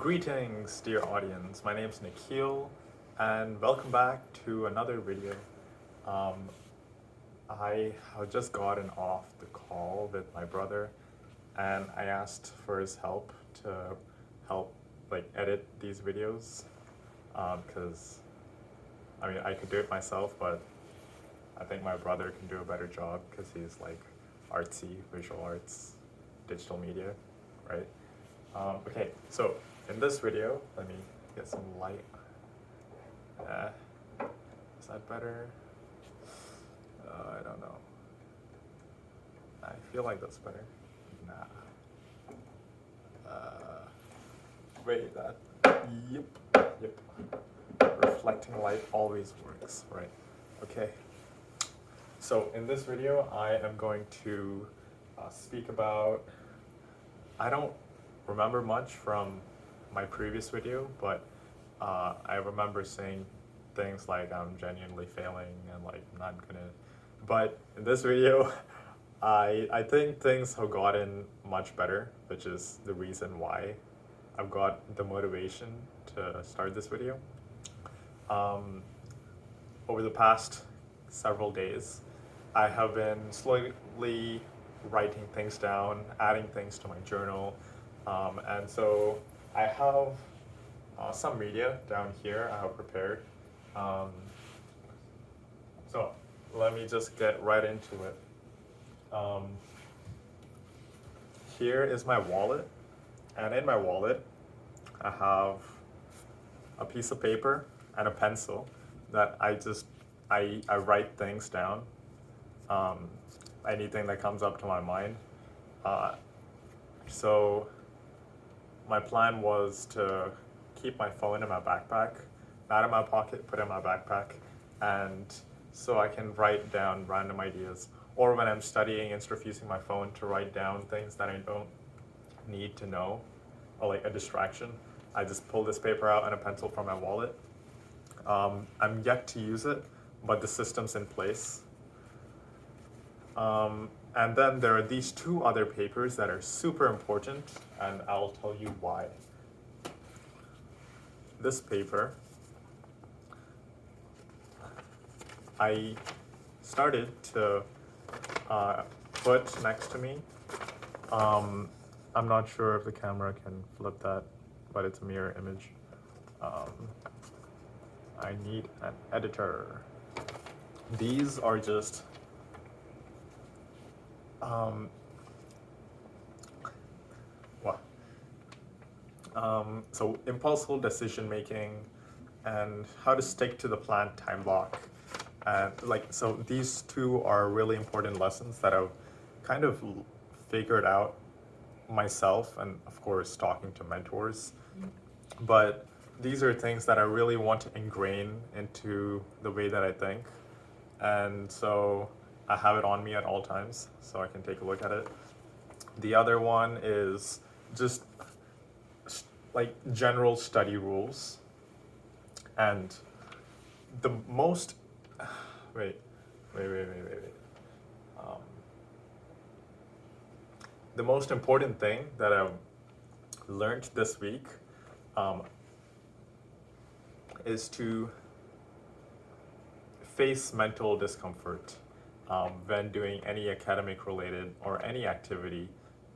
Greetings, dear audience. My name is Nikhil, and welcome back to another video. Um, I have just gotten off the call with my brother, and I asked for his help to help edit these videos, because I could do it myself, but I think my brother can do a better job because he's like artsy, visual arts, digital media, right? Okay, so in this video, let me get some light. Is that better? I don't know. I feel like that's better. Nah. Wait, that. Yep. Reflecting light always works, right? Okay. So in this video, I am going to speak about. I don't remember much from my previous video, but I remember saying things like I'm genuinely failing and like not gonna. But in this video, I think things have gotten much better, which is the reason why I've got the motivation to start this video. Over the past several days, I have been slowly writing things down, adding things to my journal, and so I have some media down here I have prepared. So let me just get right into it. Here is my wallet, and in my wallet I have a piece of paper and a pencil that I write things down, anything that comes up to my mind. So my plan was to keep my phone in my backpack, not in my pocket, put it in my backpack, and so I can write down random ideas. Or when I'm studying, instead of using my phone to write down things that I don't need to know, or like a distraction, I just pull this paper out and a pencil from my wallet. I'm yet to use it, but the system's in place. And then there are these two other papers that are super important, and I'll tell you why. This paper, I started to put next to me. I'm not sure if the camera can flip that, but it's a mirror image. I need an editor. These are just so impulsive decision making and how to stick to the planned time block. And so these two are really important lessons that I've kind of figured out myself, and of course talking to mentors. But these are things that I really want to ingrain into the way that I think. And so I have it on me at all times so I can take a look at it. The other one is just like general study rules. And the most, wait. The most important thing that I've learned this week is to face mental discomfort when doing any academic related or any activity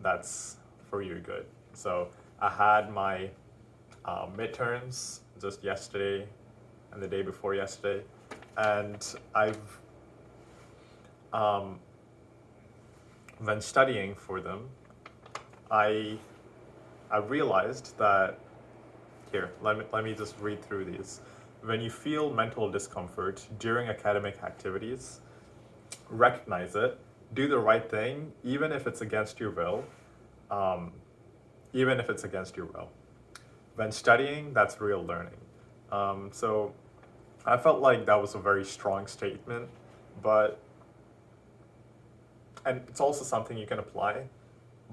that's for your good. So I had my midterms just yesterday and the day before yesterday, and I've when studying for them, I realized that here, let me just read through these. When you feel mental discomfort during academic activities, recognize it, do the right thing, even if it's against your will. When studying, that's real learning. So I felt like that was a very strong statement, and it's also something you can apply,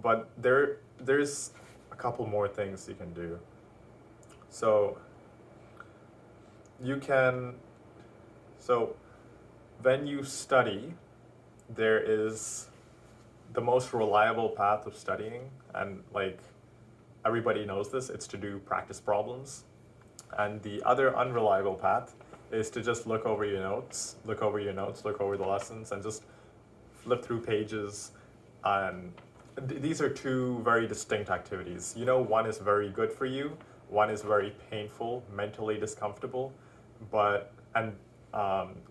but there's a couple more things you can do. So when you study, there is the most reliable path of studying, and everybody knows this, it's to do practice problems. And the other unreliable path is to just look over your notes, look over the lessons, and just flip through pages. And these are two very distinct activities. You know, one is very good for you, one is very painful, mentally discomfortable, but, and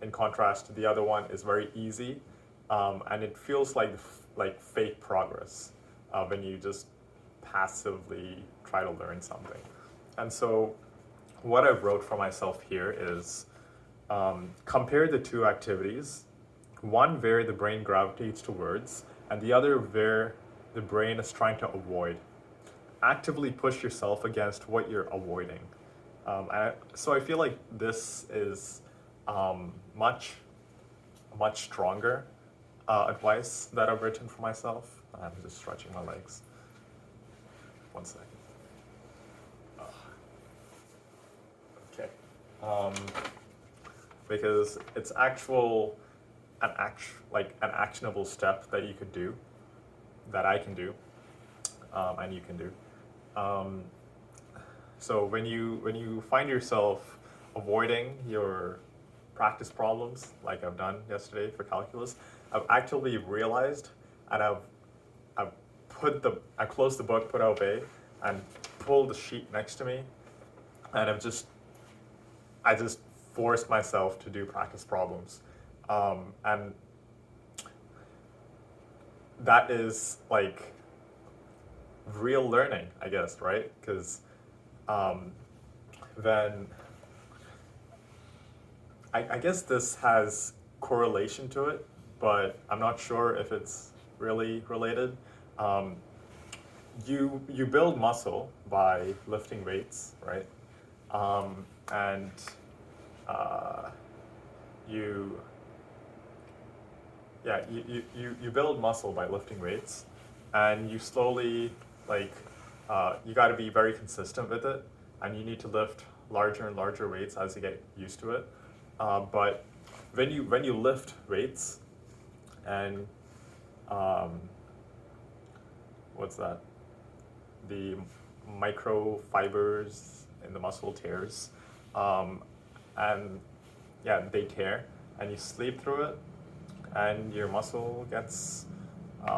in contrast, the other one is very easy, and it feels like fake progress when you just passively try to learn something. And so what I wrote for myself here is compare the two activities, one where the brain gravitates towards, and the other where the brain is trying to avoid. Actively push yourself against what you're avoiding. So I feel like this is much stronger advice that I've written for myself. I'm just stretching my legs. One second. Okay. Because it's an actionable step that you could do, that I can do, and you can do. So when you find yourself avoiding your practice problems, like I've done yesterday for calculus, I've actually realized, and I've I closed the book, put it away, and pulled the sheet next to me, and I just forced myself to do practice problems, and that is like real learning, I guess, right? Because then I guess this has correlation to it, but I'm not sure if it's really related. You build muscle by lifting weights, right? And you build muscle by lifting weights, and you slowly you got to be very consistent with it, and you need to lift larger and larger weights as you get used to it. But when you lift weights, and what's that? The microfibers in the muscle tears, and yeah, they tear, and you sleep through it, and your muscle gets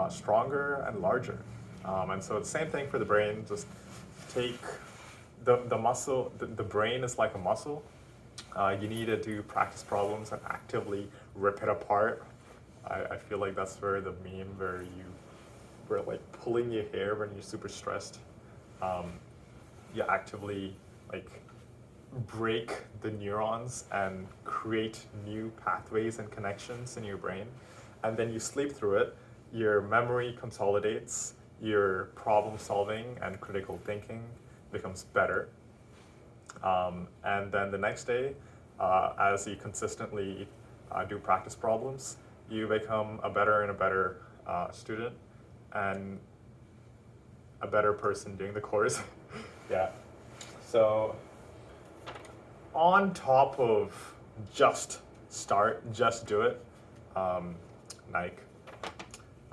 stronger and larger. And so it's the same thing for the brain. Just take the muscle. The brain is like a muscle. You need to do practice problems and actively rip it apart. I feel like that's where the meme where you were like pulling your hair when you're super stressed. You actively like break the neurons and create new pathways and connections in your brain, and then you sleep through it. Your memory consolidates, your problem solving and critical thinking becomes better, and then the next day, as you consistently do practice problems, you become a better and a better student, and a better person doing the course. Yeah. So on top of just start, just do it, Nike.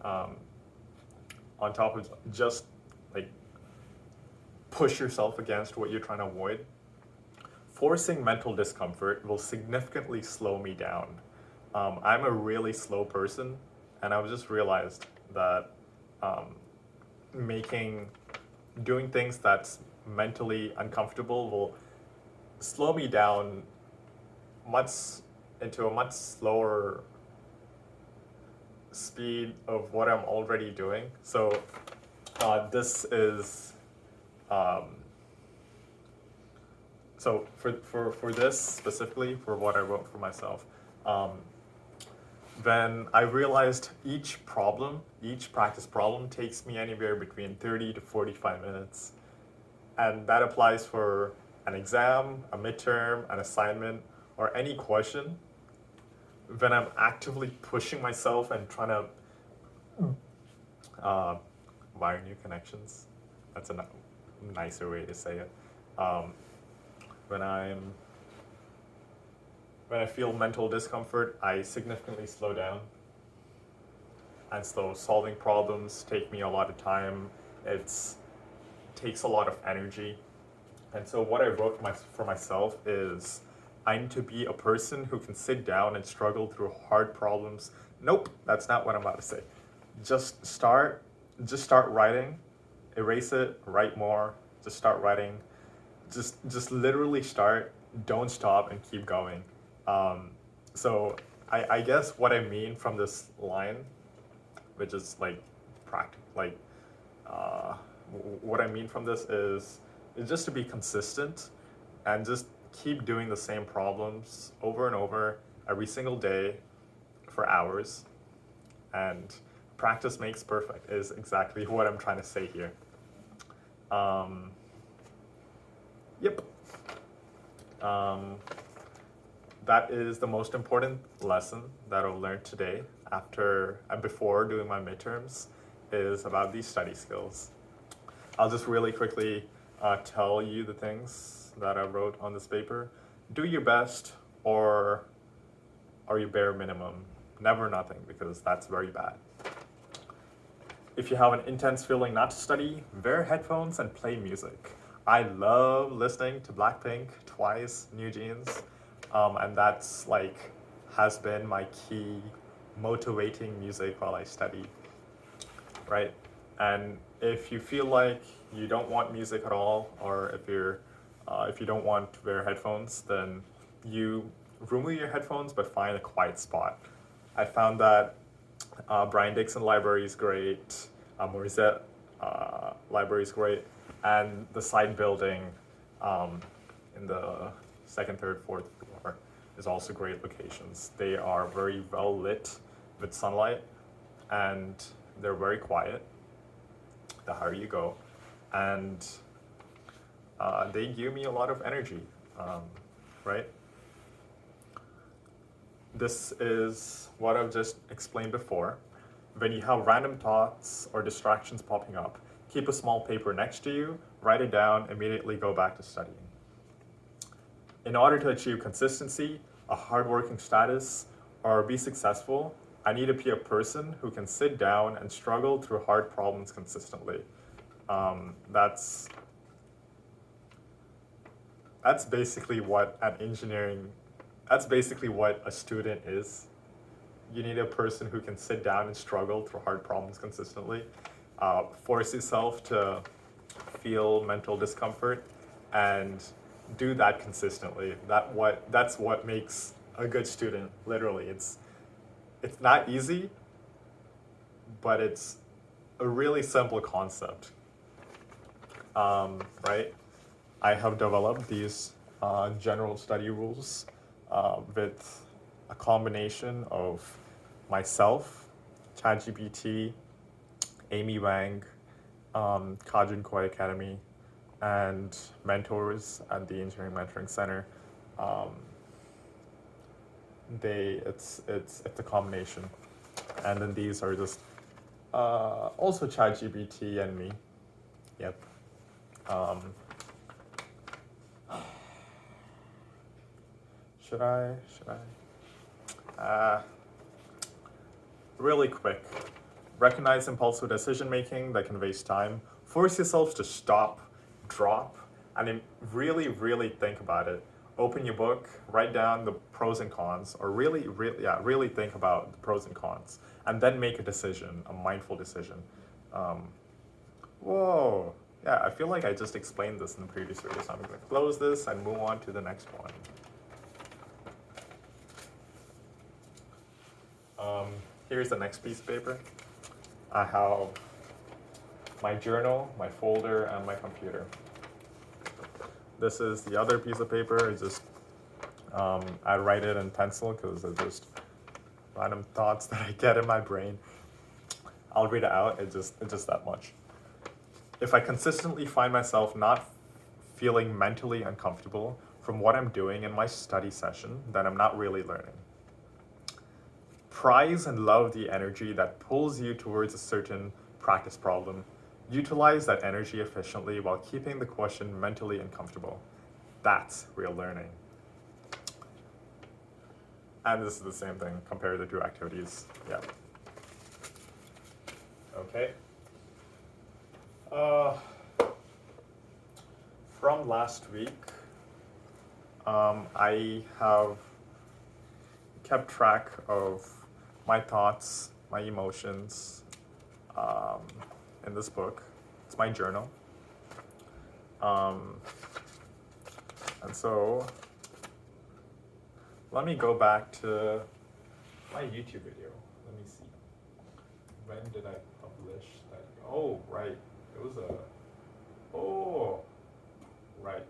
On top of just like push yourself against what you're trying to avoid, forcing mental discomfort will significantly slow me down. I'm a really slow person, and I've just realized that doing things that's mentally uncomfortable will slow me down into a much slower speed of what I'm already doing. So this is so for this specifically, for what I wrote for myself, then I realized each practice problem takes me anywhere between 30 to 45 minutes. And that applies for an exam, a midterm, an assignment, or any question. When I'm actively pushing myself and trying to wire new connections, that's a nicer way to say it. When I feel mental discomfort, I significantly slow down. And so solving problems take me a lot of time. It's takes a lot of energy. And so what I wrote for myself is I need to be a person who can sit down and struggle through hard problems. Nope, that's not what I'm about to say. Just start writing, erase it, write more, just start writing. Just literally start, don't stop, and keep going. So I guess what I mean from this line, which is like uh, what I mean from this is just to be consistent and just keep doing the same problems over and over every single day for hours. And practice makes perfect is exactly what I'm trying to say here. Yep. That is the most important lesson that I've learned today after and before doing my midterms is about these study skills. I'll just really quickly tell you the things that I wrote on this paper. Do your best or your bare minimum. Never nothing, because that's very bad. If you have an intense feeling not to study, wear headphones and play music. I love listening to Blackpink, Twice, New Jeans, and that's like has been my key motivating music while I study, right? And if you feel like you don't want music at all, or if you don't want to wear headphones, then you remove your headphones but find a quiet spot. I found that Brian Dixon library is great, Morissette library is great, and the side building in the second, third, fourth floor is also great locations. They are very well lit with sunlight, and they're very quiet the higher you go, and they give me a lot of energy, right? This is what I've just explained before. When you have random thoughts or distractions popping up, keep a small paper next to you, write it down, immediately go back to studying. In order to achieve consistency, a hardworking status, or be successful, I need to be a person who can sit down and struggle through hard problems consistently. That's basically what that's basically what a student is. You need a person who can sit down and struggle through hard problems consistently. Force yourself to feel mental discomfort and do that consistently. That's what makes a good student. Literally, it's not easy, but it's a really simple concept. Right? I have developed these general study rules with a combination of myself, ChatGPT, Amy Wang, Kajun Koi Academy, and mentors at the Engineering Mentoring Center. It's a combination, and then these are just also ChatGPT and me. Yep. Should I? Really quick. Recognize impulsive decision making that can waste time. Force yourself to stop, drop, and really, really think about it. Open your book, write down the pros and cons, or really think about the pros and cons, and then make a decision, a mindful decision. Whoa. Yeah, I feel like I just explained this in the previous video, so I'm going to close this and move on to the next one. Here's the next piece of paper. I have my journal, my folder, and my computer. This is the other piece of paper. It's just I write it in pencil because it's just random thoughts that I get in my brain. I'll read it out. It's just that much. If I consistently find myself not feeling mentally uncomfortable from what I'm doing in my study session, then I'm not really learning. Prize and love the energy that pulls you towards a certain practice problem. Utilize that energy efficiently while keeping the question mentally uncomfortable. That's real learning. And this is the same thing. Compare the two activities. Yeah. Okay. From last week, I have kept track of my thoughts, my emotions, um, in this book. It's my journal. Um, and so let me go back to my YouTube video. Let me see. When did I publish that? Oh, right. It was oh, right.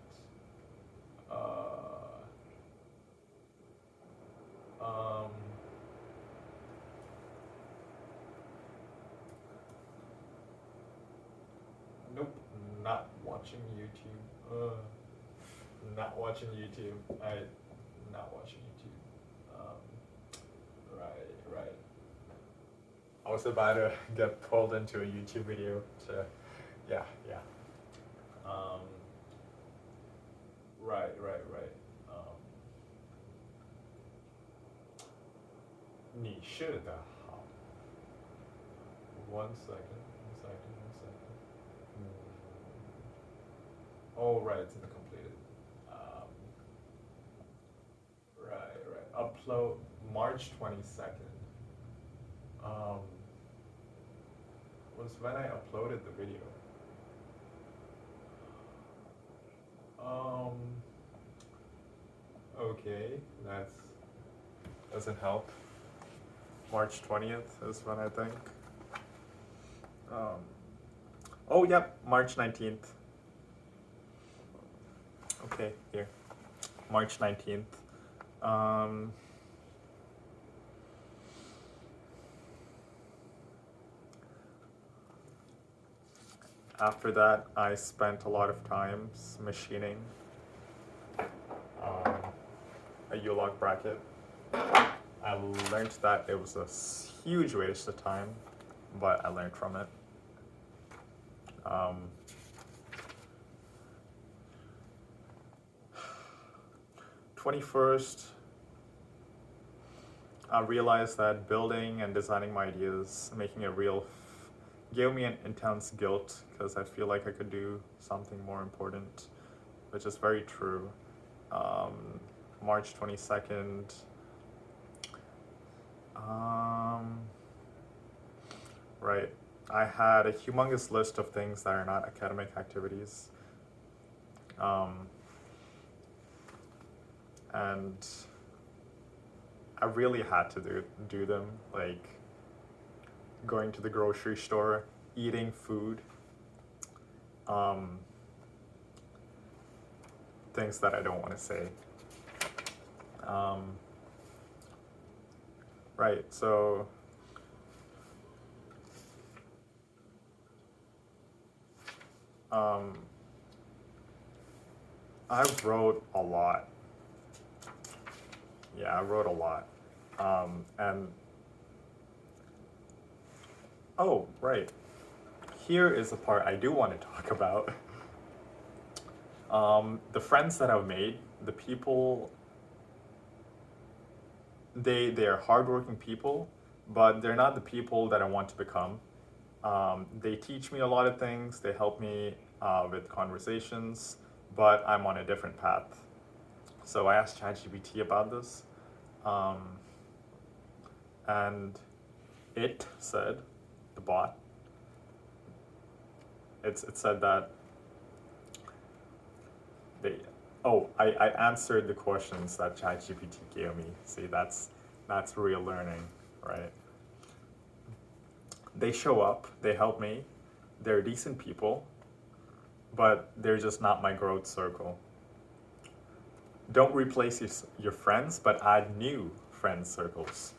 Um, nope, not watching YouTube. Not watching YouTube. Not watching YouTube. Right. I was about to get pulled into a YouTube video to, yeah. Um, right.你是的好. One second. Oh, right, it's in the completed. Right. Upload March 22nd. Was when I uploaded the video. Okay, that doesn't help. March 20th is when I think. Oh, yep, March 19th. Okay, here. March 19th. After that, I spent a lot of time machining a U-log bracket. I learned that it was a huge waste of time, but I learned from it. 21st, I realized that building and designing my ideas, making it real, gave me an intense guilt because I feel like I could do something more important, which is very true. March 22nd. Right. I had a humongous list of things that are not academic activities. And I really had to do them, like going to the grocery store, eating food, things that I don't want to say. Right, so I wrote a lot. Yeah, I wrote a lot. And oh, right. Here is the part I do want to talk about. The friends that I've made, the people, they are hardworking people, but they're not the people that I want to become. They teach me a lot of things. They help me with conversations, but I'm on a different path. So I asked ChatGPT about this, and it said, the bot, it said that I answered the questions that ChatGPT gave me. See, that's real learning, right? They show up, they help me, they're decent people, but they're just not my growth circle. Don't replace your friends, but add new friend circles.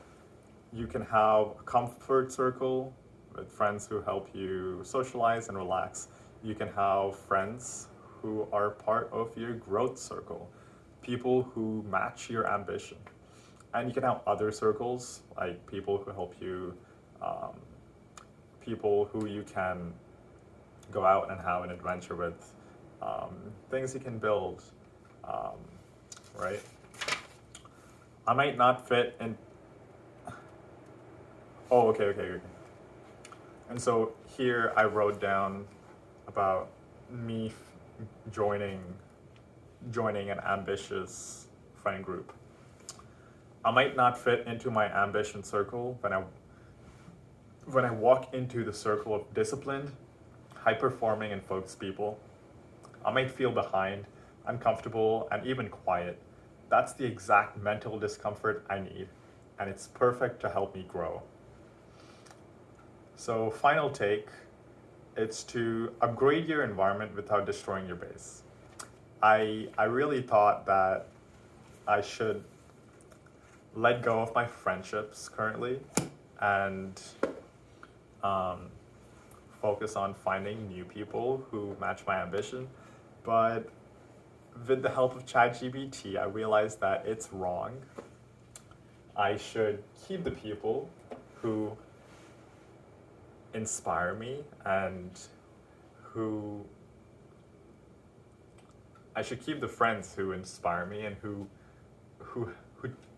You can have a comfort circle with friends who help you socialize and relax. You can have friends who are part of your growth circle, people who match your ambition. And you can have other circles, like people who help you, people who you can go out and have an adventure with, things you can build, right? I might not fit in. Oh, okay. And so here I wrote down about me joining joining an ambitious friend group. I might not fit into my ambition circle when I walk into the circle of disciplined, high performing and focused people. I might feel behind, uncomfortable, and even quiet. That's the exact mental discomfort I need, and it's perfect to help me grow. So, final take, it's to upgrade your environment without destroying your base. I really thought that I should let go of my friendships currently and um, focus on finding new people who match my ambition. But with the help of ChatGPT, I realized that it's wrong. I should keep the people who inspire me and who I should keep the friends who inspire me and who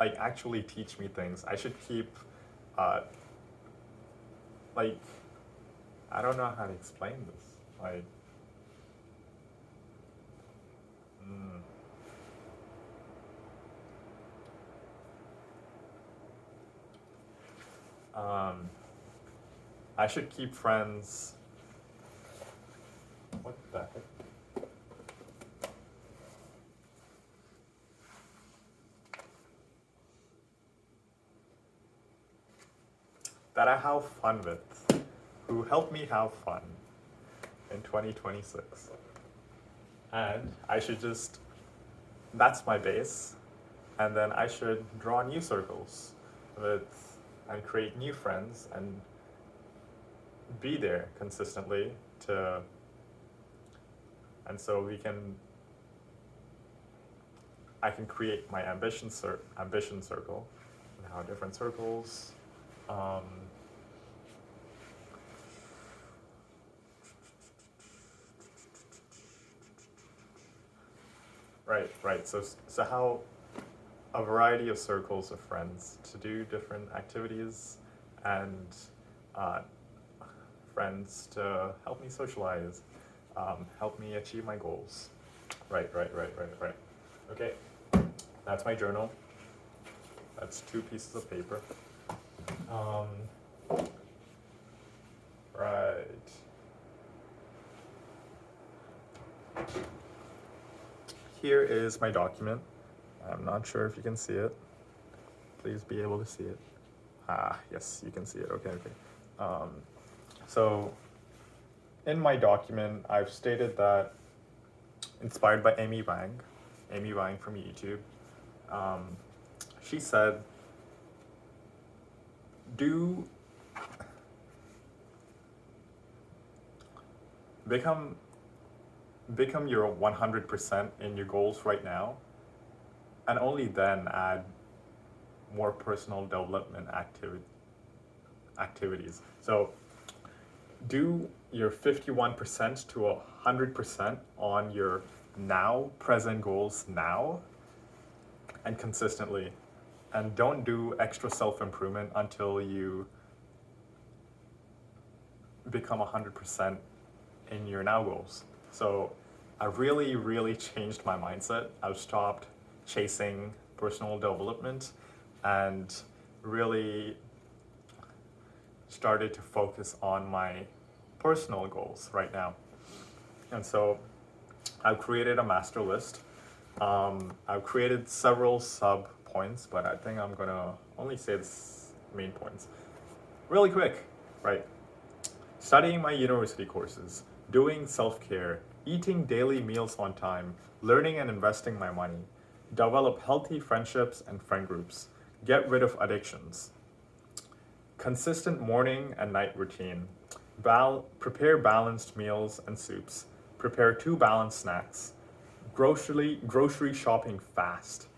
like actually teach me things. I should keep uh, like I don't know how to explain this. Like mm, um, I should keep friends. What the heck? That I have fun with, who help me have fun in 2026. And I should just, that's my base. And then I should draw new circles with, and create new friends and be there consistently to, and so I can create my ambition circle and how different circles. Um, right. So how a variety of circles of friends to do different activities and uh, friends to help me socialize, help me achieve my goals. Right. Okay, that's my journal. That's 2 pieces of paper. Right. Here is my document. I'm not sure if you can see it. Please be able to see it. Ah, yes, you can see it. Okay. So, in my document, I've stated that inspired by Amy Wang from YouTube. She said, "Do become your 100% in your goals right now, and only then add more personal development activities. So do your 51% to 100% on your now present goals now and consistently, and don't do extra self-improvement until you become 100% in your now goals." So I really changed my mindset. I've stopped chasing personal development and really started to focus on my personal goals right now. And so I've created a master list. I've created several sub points, but I think I'm gonna only say the main points. Really quick, right? Studying my university courses, doing self-care, eating daily meals on time, learning and investing my money, develop healthy friendships and friend groups, get rid of addictions, consistent morning and night routine, prepare balanced meals and soups, prepare 2 balanced snacks, grocery shopping fast,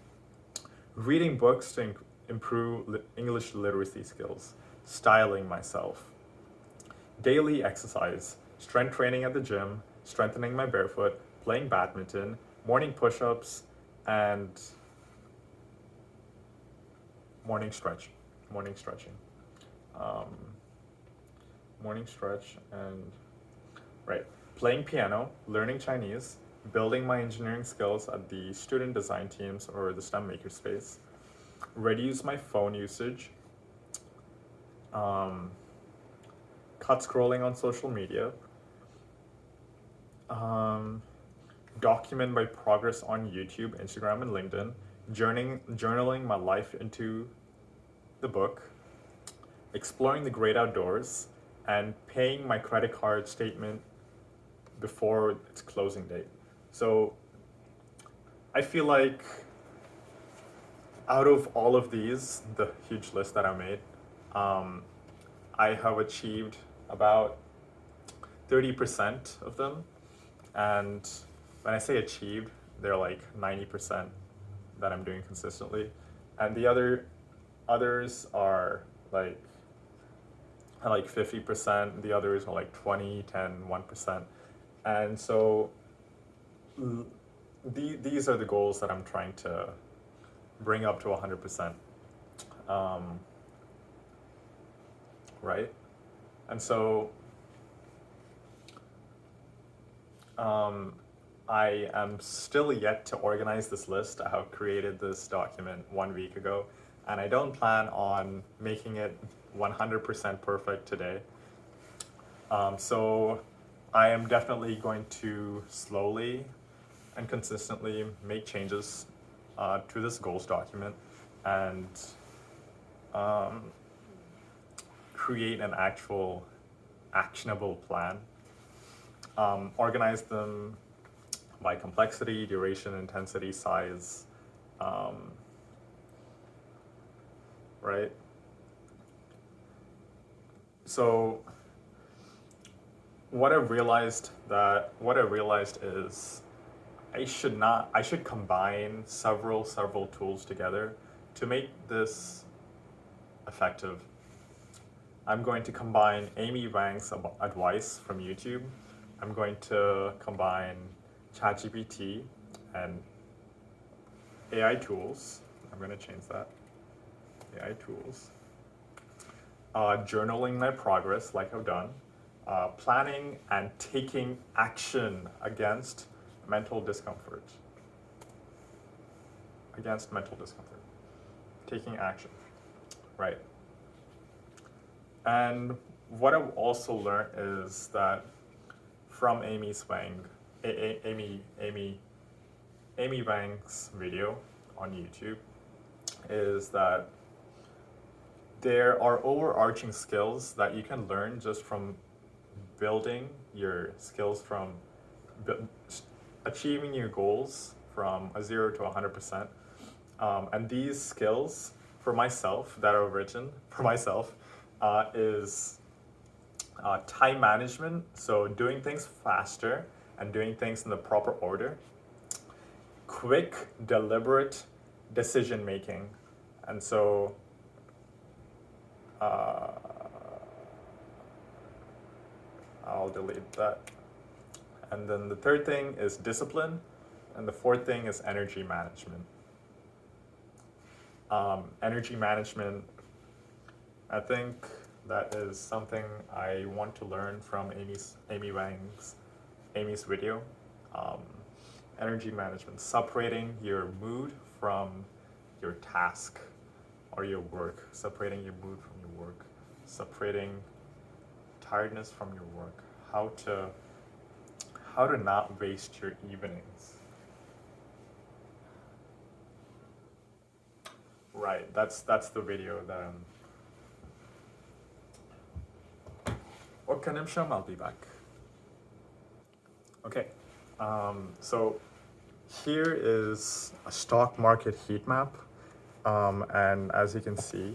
reading books to improve English literacy skills, styling myself, daily exercise, strength training at the gym, strengthening my barefoot, playing badminton, morning push-ups, and morning stretching. Um, morning stretch and right. Playing piano, learning Chinese, building my engineering skills at the student design teams or the STEM makerspace, reduce my phone usage, um, cut scrolling on social media, um, document my progress on YouTube, Instagram, and LinkedIn, journaling my life into the book, exploring the great outdoors, and paying my credit card statement before its closing date. So I feel like out of all of these, the huge list that I made, um, I have achieved about 30% of them. And when I say achieved, they're like 90% that I'm doing consistently. And the others are like 50%, the others are like 20, 10, 1%. And so these are the goals that I'm trying to bring up to 100%. Right? And so I am still yet to organize this list. I have created this document 1 week ago, and I don't plan on making it 100% perfect today. So I am definitely going to slowly and consistently make changes to this goals document and create an actual actionable plan. Organize them by complexity, duration, intensity, size, right? So what I realized is I should combine several tools together to make this effective. I'm going to combine Amy Wang's advice from YouTube. I'm going to combine ChatGPT and AI tools. I'm going to change that. AI tools. Journaling my progress, like I've done. Planning and taking action against mental discomfort. Taking action. Right. And what I've also learned is that from Amy Wang's video on YouTube is that there are overarching skills that you can learn just from building your skills from achieving your goals from a 0 to 100%. And these skills for myself that are written for myself is time management, so doing things faster and doing things in the proper order, quick, deliberate decision making, and so I'll delete that. And then the third thing is discipline, and the fourth thing is energy management. Energy management, I think that is something I want to learn from Amy's video. Energy management, separating your mood from your task or your work, separating your mood from your work, separating tiredness from your work, how to not waste your evenings. Right, that's the video that Okay, Nimsham, I'll be back. Okay, so here is a stock market heat map, and as you can see,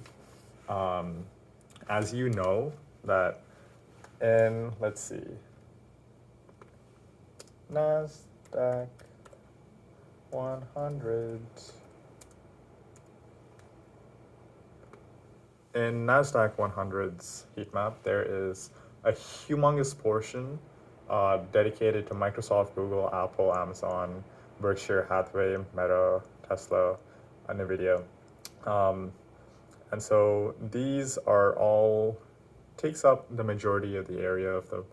as you know, that in, let's see, NASDAQ 100. In NASDAQ 100's heat map, there is a humongous portion dedicated to Microsoft, Google, Apple, Amazon, Berkshire Hathaway, Meta, Tesla, and NVIDIA. And so these are all, takes up the majority of the area of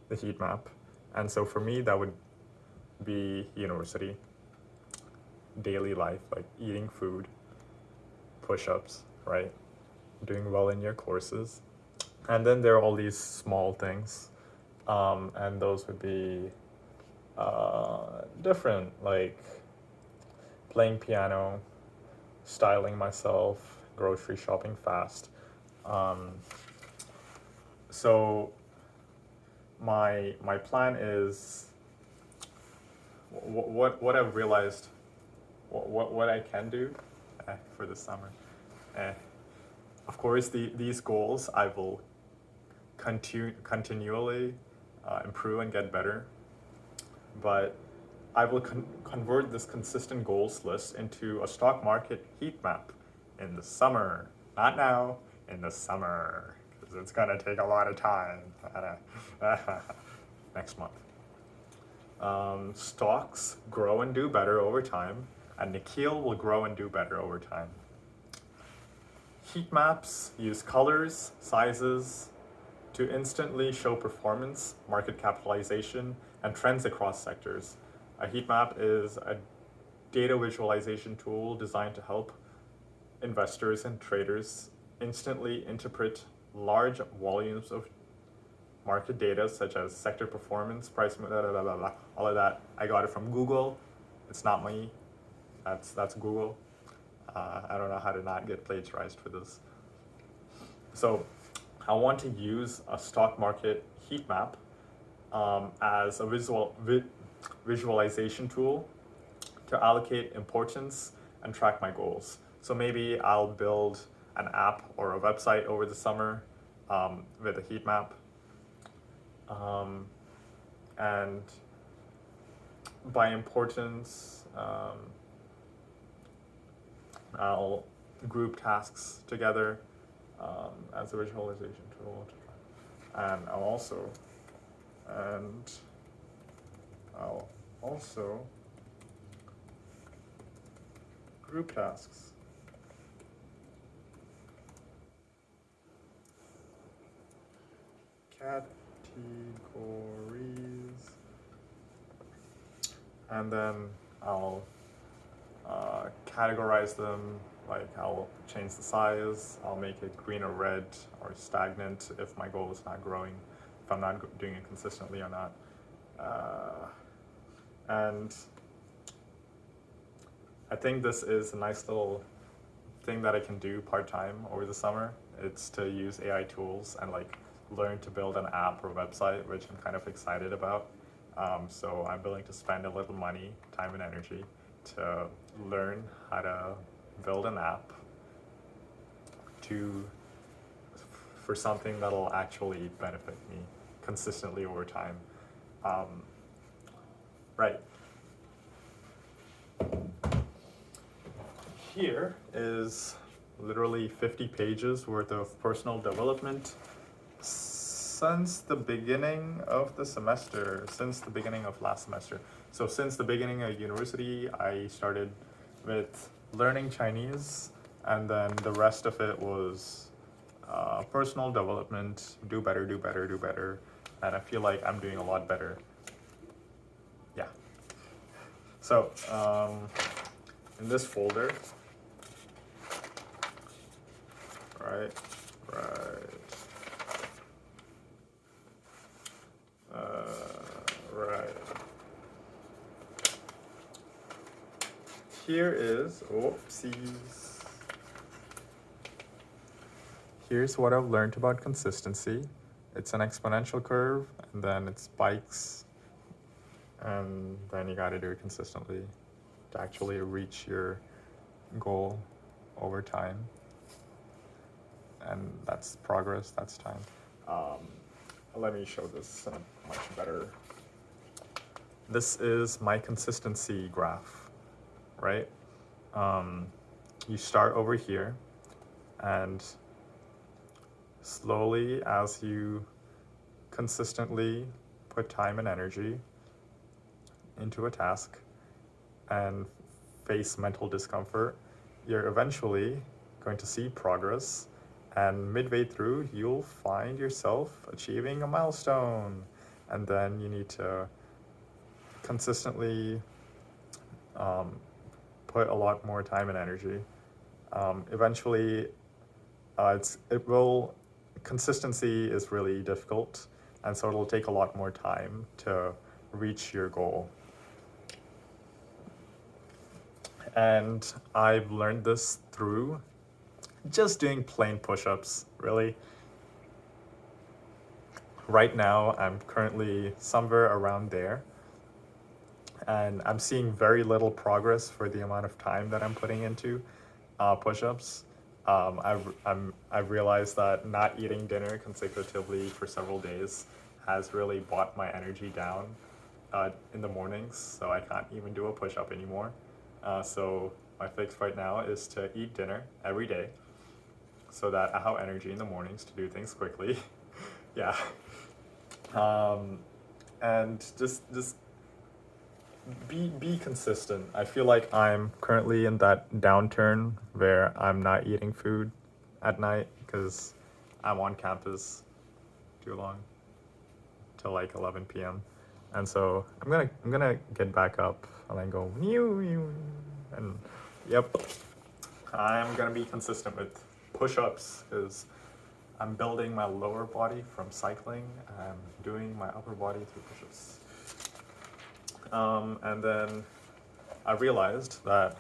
the heat map. And so for me, that would be university, daily life, like eating food, push-ups, right? Doing well in your courses. And then there are all these small things, and those would be different, like playing piano, styling myself, grocery shopping fast. Um, so my plan is what I've realized, what I can do for the summer. Eh. Of course, these goals I will continually improve and get better, but I will convert this consistent goals list into a stock market heat map in the summer. Not now, in the summer, because it's gonna take a lot of time. Next month. Stocks grow and do better over time, and Nikhil will grow and do better over time. Heat maps use colors, sizes, to instantly show performance, market capitalization, and trends across sectors. A heat map is a data visualization tool designed to help investors and traders instantly interpret large volumes of market data such as sector performance, price, blah, blah, blah, blah, all of that. I got it from Google. It's not me. That's Google. I don't know how to not get plagiarized for this. So I want to use a stock market heat map as a visualization tool to allocate importance and track my goals. So maybe I'll build an app or a website over the summer with a heat map. And by importance, I'll group tasks together as a visualization tool. And I'll also group tasks. Categories. And then I'll categorize them, like I'll change the size, I'll make it green or red or stagnant if my goal is not growing, if I'm not doing it consistently or not. And I think this is a nice little thing that I can do part-time over the summer. It's to use AI tools and like learn to build an app or website, which I'm kind of excited about. So I'm willing to spend a little money, time and energy to learn how to build an app for something that'll actually benefit me consistently over time. Right. Here is literally 50 pages worth of personal development since the beginning of the semester, since the beginning of last semester. So since the beginning of university, I started with learning Chinese, and then the rest of it was personal development, do better, do better, do better. And I feel like I'm doing a lot better. Yeah. So in this folder, right. Here is, oopsies. Here's what I've learned about consistency. It's an exponential curve, and then it spikes, and then you gotta do it consistently to actually reach your goal over time. And that's progress, that's time. Let me show this in a much better. This is my consistency graph, right? You start over here, and slowly, as you consistently put time and energy into a task and face mental discomfort, you're eventually going to see progress, and midway through you'll find yourself achieving a milestone, and then you need to consistently um, put a lot more time and energy. Eventually, it will consistency is really difficult, and so it'll take a lot more time to reach your goal. And I've learned this through just doing plain push-ups, really. Right now, I'm currently somewhere around there, and I'm seeing very little progress for the amount of time that I'm putting into push-ups. I've realized that not eating dinner consecutively for several days has really brought my energy down in the mornings, so I can't even do a push-up anymore. So my fix right now is to eat dinner every day, so that I have energy in the mornings to do things quickly. Yeah. And just be consistent. I feel like I'm currently in that downturn where I'm not eating food at night because I'm on campus too long till like 11 p.m. And so I'm gonna get back up and then go and yep, I'm gonna be consistent with push-ups because I'm building my lower body from cycling and doing my upper body through push-ups. And then I realized that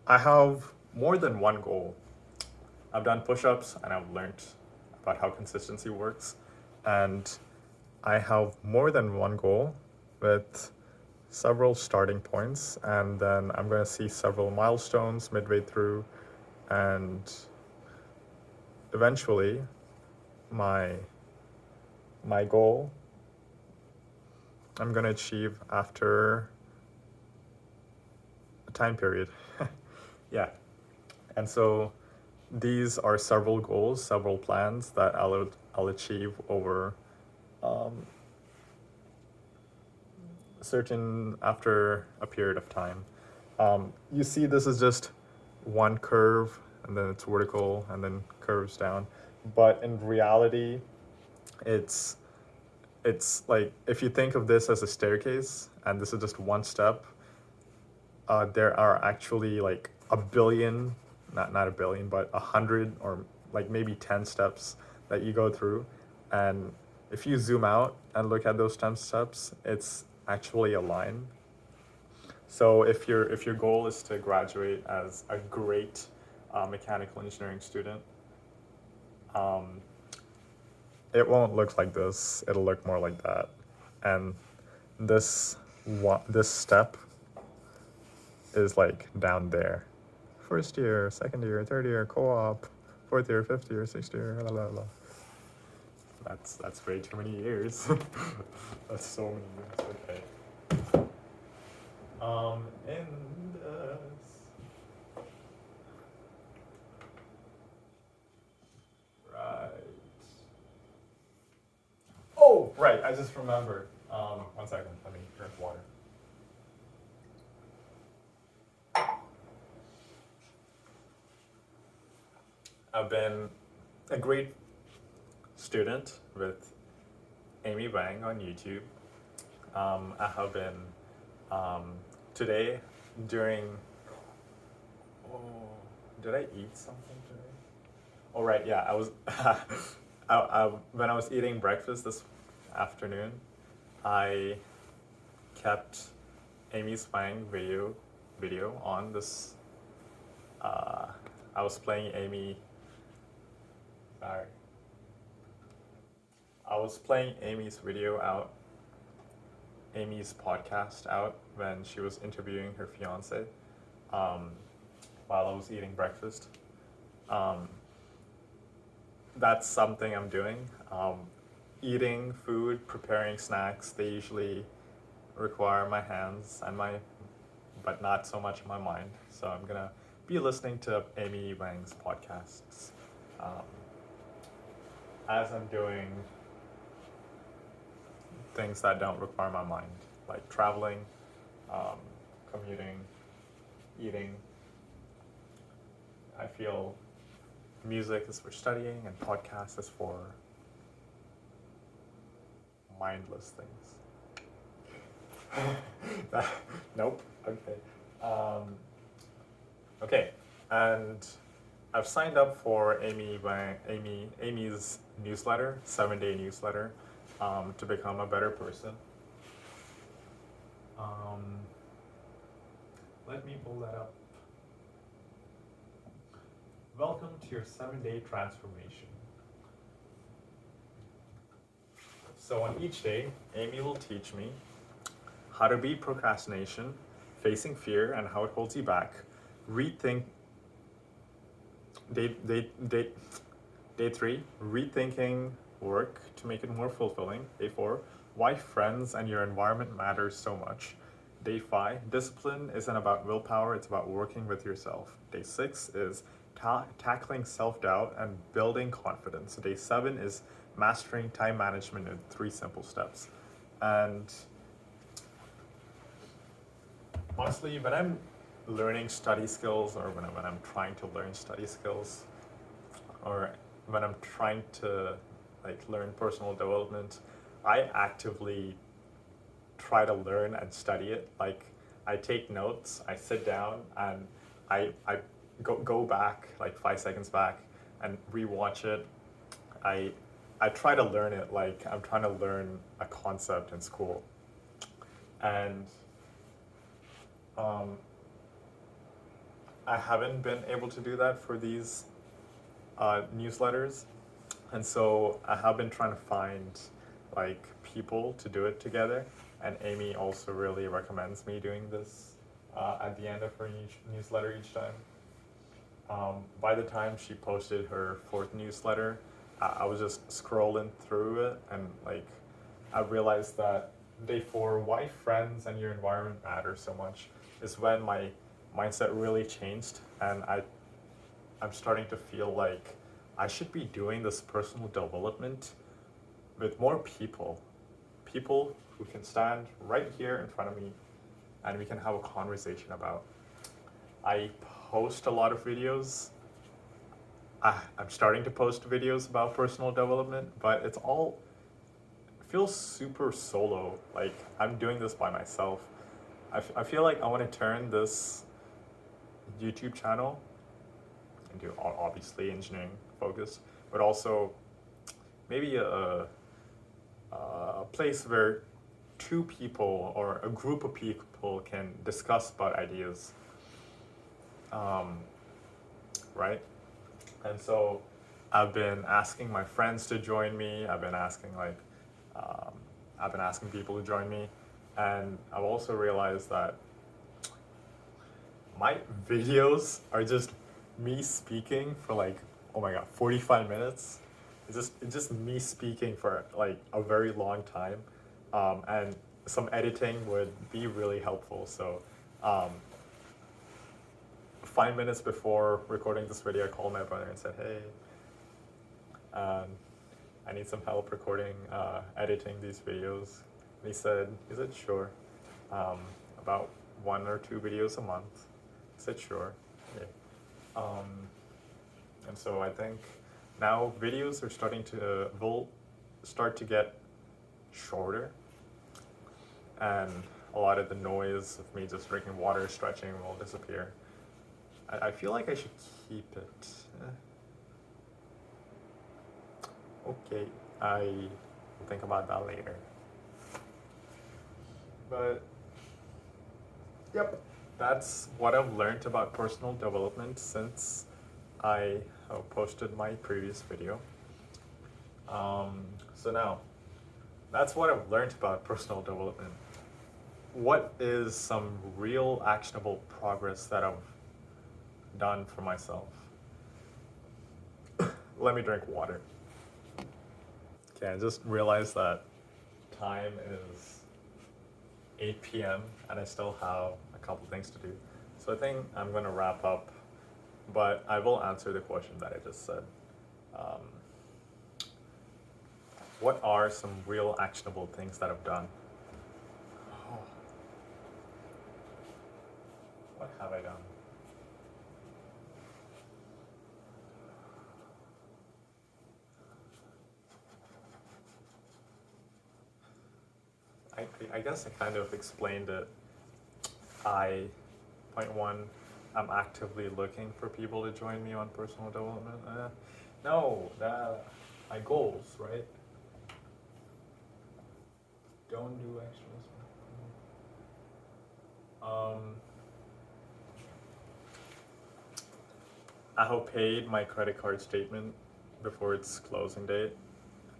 I have more than one goal. I've done push-ups and I've learned about how consistency works. And I have more than one goal with several starting points. And then I'm going to see several milestones midway through. And eventually, my goal I'm going to achieve after a time period. Yeah. And so these are several goals, several plans that I'll achieve over certain after a period of time. You see, this is just one curve, and then it's vertical, and then curves down. But in reality, it's like if you think of this as a staircase, and this is just one step. There are actually like a billion, not a billion, but 100 or like maybe 10 steps that you go through, and if you zoom out and look at those 10 steps, it's actually a line. So if your goal is to graduate as a great mechanical engineering student, it won't look like this. It'll look more like that, and this step is like down there. First year, second year, third year, co-op, fourth year, fifth year, sixth year, la la la. That's way too many years. That's so many years. Okay. In this. Right. Oh, right. I just remembered. 1 second. Let me drink water. I've been a great student with Amy Wang on YouTube. I have been today during. Oh, did I eat something today? Oh right, yeah. I was. When I was eating breakfast this afternoon, I kept Amy's Wang video on this. I was playing Amy. Sorry. I was playing Amy's video out, Amy's podcast out when she was interviewing her fiance, while I was eating breakfast. That's something I'm doing. Eating food, preparing snacks, they usually require my hands and but not so much my mind. So I'm gonna be listening to Amy Wang's podcasts as I'm doing things that don't require my mind, like traveling, commuting, eating. I feel music is for studying and podcast is for mindless things. Nope. Okay. Okay. And I've signed up for Amy's newsletter, 7-day newsletter, to become a better person. Um, Let me pull that up. Welcome to your 7-day transformation. So on each day, Amy will teach me how to beat procrastination, facing fear and how it holds you back, rethink day 3, rethinking work to make it more fulfilling. Day 4, why friends and your environment matters so much. Day 5, discipline isn't about willpower, it's about working with yourself. Day 6 is tackling self-doubt and building confidence. Day 7 is mastering time management in 3 simple steps. And honestly, when I'm learning study skills, or when I'm trying to learn study skills, or when I'm trying to learn personal development, I actively try to learn and study it. Like, I take notes, I sit down, and I go back 5 seconds back and rewatch it. I try to learn it like I'm trying to learn a concept in school. And I haven't been able to do that for these newsletters, and so I have been trying to find people to do it together. And Amy also really recommends me doing this at the end of her newsletter each time. By the time she posted her 4th newsletter, I was just scrolling through it, and I realized that day 4, why friends and your environment matter so much, is when my mindset really changed, and I'm starting to feel like I should be doing this personal development with more people who can stand right here in front of me and we can have a conversation about. I post a lot of videos. I'm starting to post videos about personal development, but it feels super solo. Like, I'm doing this by myself. I feel like I want to turn this YouTube channel into obviously engineering focused, but also maybe a place where 2 people or a group of people can discuss about ideas, right? And so I've been asking my friends to join me. I've been asking people to join me, and I've also realized that my videos are just me speaking for 45 minutes. It's just me speaking for a very long time, and some editing would be really helpful. So 5 minutes before recording this video, I called my brother and said, hey, I need some help editing these videos. And he said, sure, about 1 or 2 videos a month. I said, sure. Okay. And so I think now videos will start to get shorter, and a lot of the noise of me just drinking water, stretching will disappear. I feel like I should keep it. Okay, I will think about that later. But yep, that's what I've learned about personal development since I posted my previous video. So now, that's what I've learned about personal development. What is some real actionable progress that I've done for myself? Let me drink water. Okay, I just realized that time is 8 p.m. and I still have a couple things to do. So I think I'm going to wrap up, but I will answer the question that I just said. What are some real actionable things that I've done? Oh. What have I done? I guess I kind of explained it. I, point one, I'm actively looking for people to join me on personal development. No, my goals, right? Don't do extras. I have paid my credit card statement before its closing date.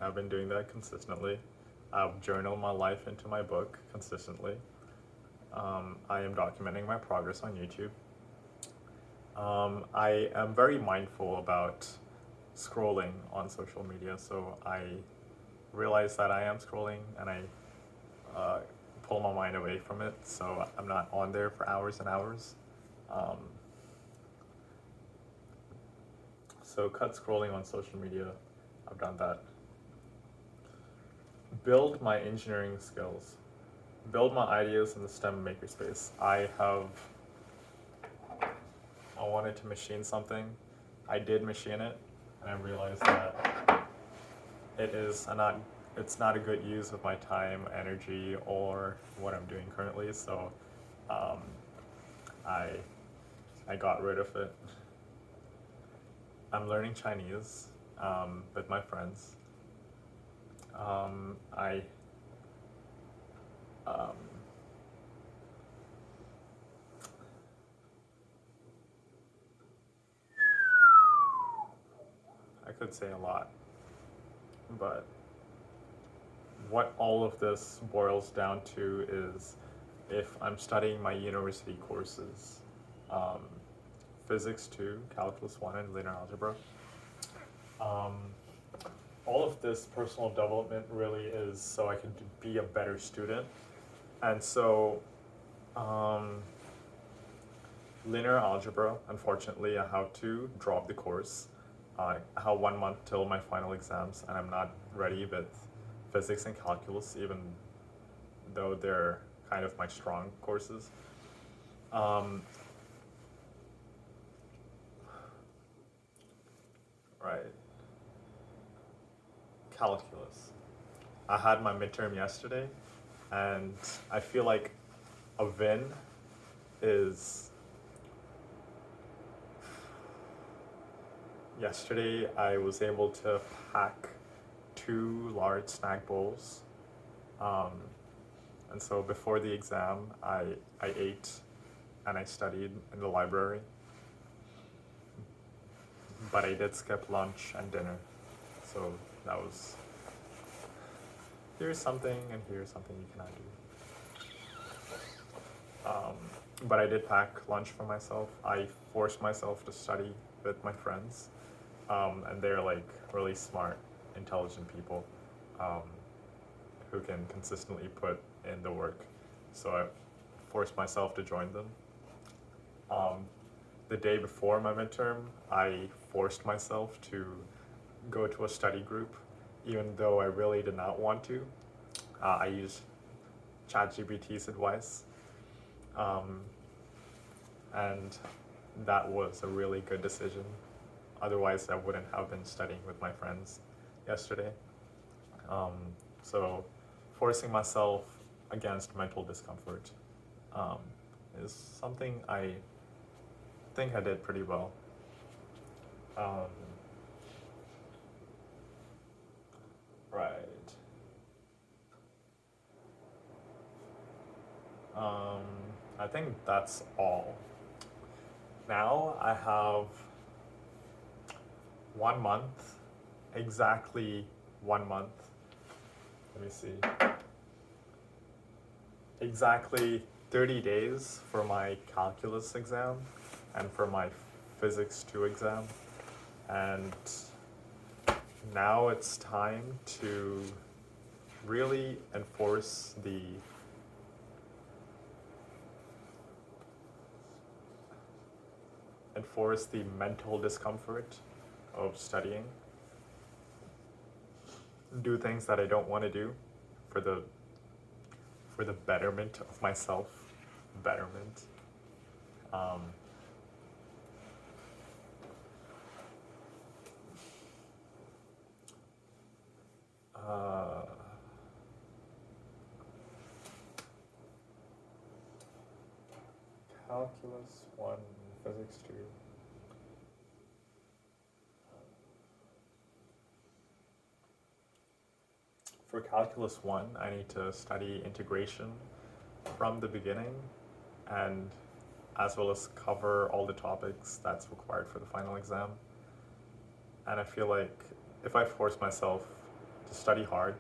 I've been doing that consistently. I've journaled my life into my book consistently. I am documenting my progress on YouTube. I am very mindful about scrolling on social media, so I realize that I am scrolling and I pull my mind away from it, so I'm not on there for hours and hours. So cut scrolling on social media. I've done that. Build my engineering skills. Build my ideas in the STEM makerspace. I wanted to machine something. I did machine it, and I realized that it's not a good use of my time, energy, or what I'm doing currently. So, I got rid of it. I'm learning Chinese with my friends. I could say a lot, but what all of this boils down to is if I'm studying my university courses, Physics 2, Calculus 1, and Linear Algebra, all of this personal development really is so I can be a better student. And so, linear algebra, unfortunately, I have to drop the course. I have 1 month till my final exams, and I'm not ready with physics and calculus, even though they're kind of my strong courses. Right. Calculus. I had my midterm yesterday, and I feel like a win is yesterday I was able to pack 2 large snack bowls. And so before the exam, I ate and I studied in the library. But I did skip lunch and dinner. So that was, here's something and here's something you cannot do. But I did pack lunch for myself. I forced myself to study with my friends. And they're like really smart, intelligent people who can consistently put in the work. So I forced myself to join them. The day before my midterm, I forced myself to go to a study group, even though I really did not want to. I used ChatGPT's advice, and that was a really good decision. Otherwise, I wouldn't have been studying with my friends yesterday. So forcing myself against mental discomfort is something I think I did pretty well. Right. I think that's all. Now I have 1 month, exactly 1 month. Let me see. Exactly 30 days for my calculus exam and for my physics 2 exam. And now it's time to really enforce the mental discomfort of studying. Do things that I don't want to do for the betterment of myself. Betterment. Calculus 1, Physics 2. For Calculus 1, I need to study integration from the beginning and as well as cover all the topics that's required for the final exam. And I feel like if I force myself to studying hard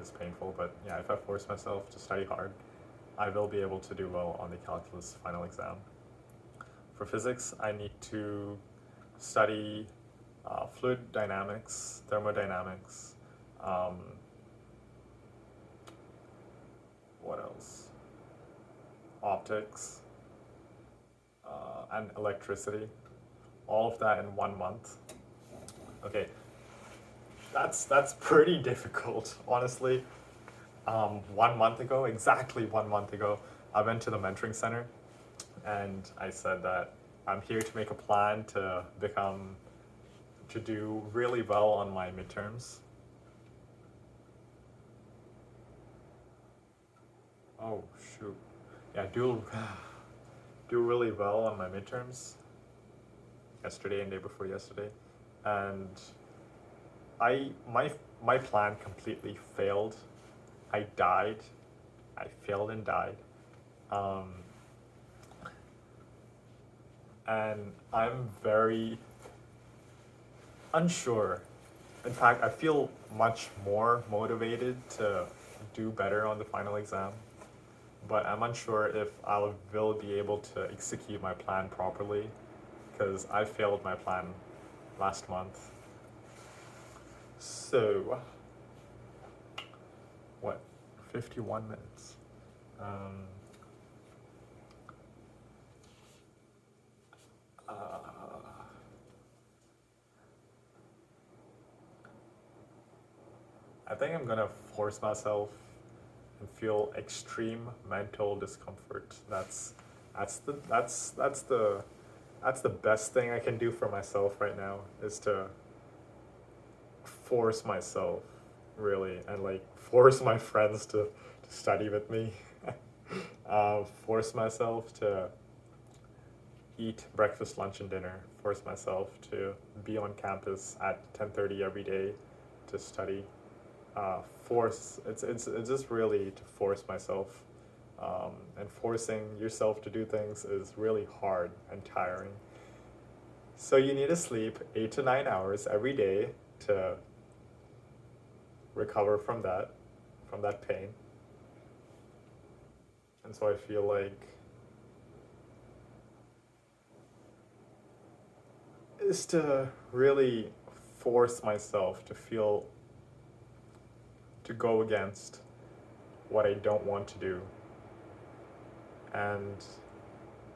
is painful, but yeah, if I force myself to study hard, I will be able to do well on the calculus final exam. For physics, I need to study fluid dynamics, thermodynamics, what else? Optics, and electricity. All of that in 1 month. Okay, that's pretty difficult, honestly. 1 month ago, exactly 1 month ago, I went to the mentoring center and I said that I'm here to make a plan to do really well on my midterms. Oh shoot. Yeah, do really well on my midterms yesterday and day before yesterday. And my plan completely failed. I failed and died. And I'm very unsure. In fact, I feel much more motivated to do better on the final exam, but I'm unsure if I will be able to execute my plan properly because I failed my plan last month. So, what? 51 minutes. I think I'm gonna force myself and feel extreme mental discomfort. That's the best thing I can do for myself right now is to force myself really and like force my friends to study with me. Force myself to eat breakfast, lunch, and dinner. Force myself to be on campus at 10:30 every day to study. It's just really to force myself, and forcing yourself to do things is really hard and tiring. So you need to sleep 8 to 9 hours every day to recover from that pain. And so I feel like is to really force myself to go against what I don't want to do. And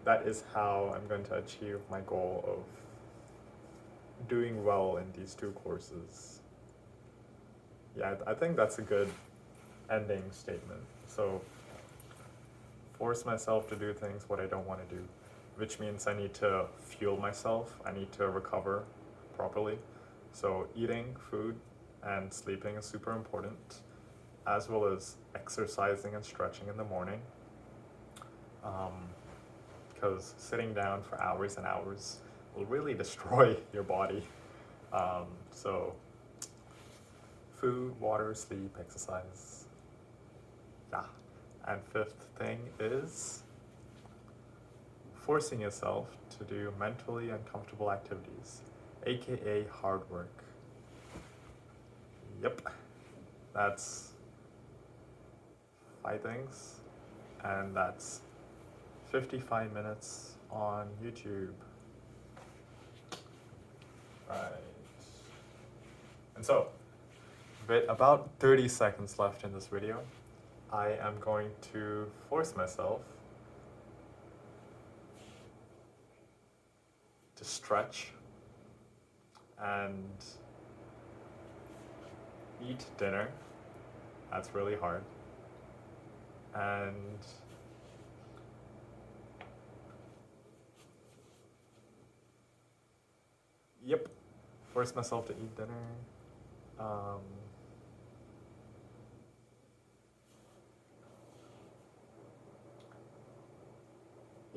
that is how I'm going to achieve my goal of doing well in these two courses. Yeah, I think that's a good ending statement. So, force myself to do things what I don't want to do, which means I need to fuel myself, I need to recover properly. So, eating food and sleeping is super important, as well as exercising and stretching in the morning. Because sitting down for hours and hours will really destroy your body. So, food, water, sleep, exercise. Yeah. And fifth thing is forcing yourself to do mentally uncomfortable activities, aka hard work. Yep. That's 5 things, and that's 55 minutes on YouTube. Right. And so, with about 30 seconds left in this video, I am going to force myself to stretch and eat dinner. That's really hard. And yep, force myself to eat dinner.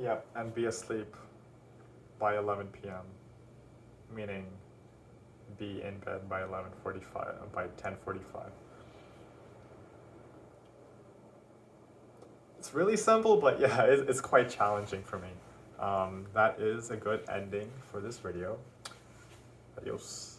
Yep, and be asleep by 11 p.m., meaning be in bed by 11:45, by 10:45. It's really simple, but yeah, it's quite challenging for me. That is a good ending for this video. Adios.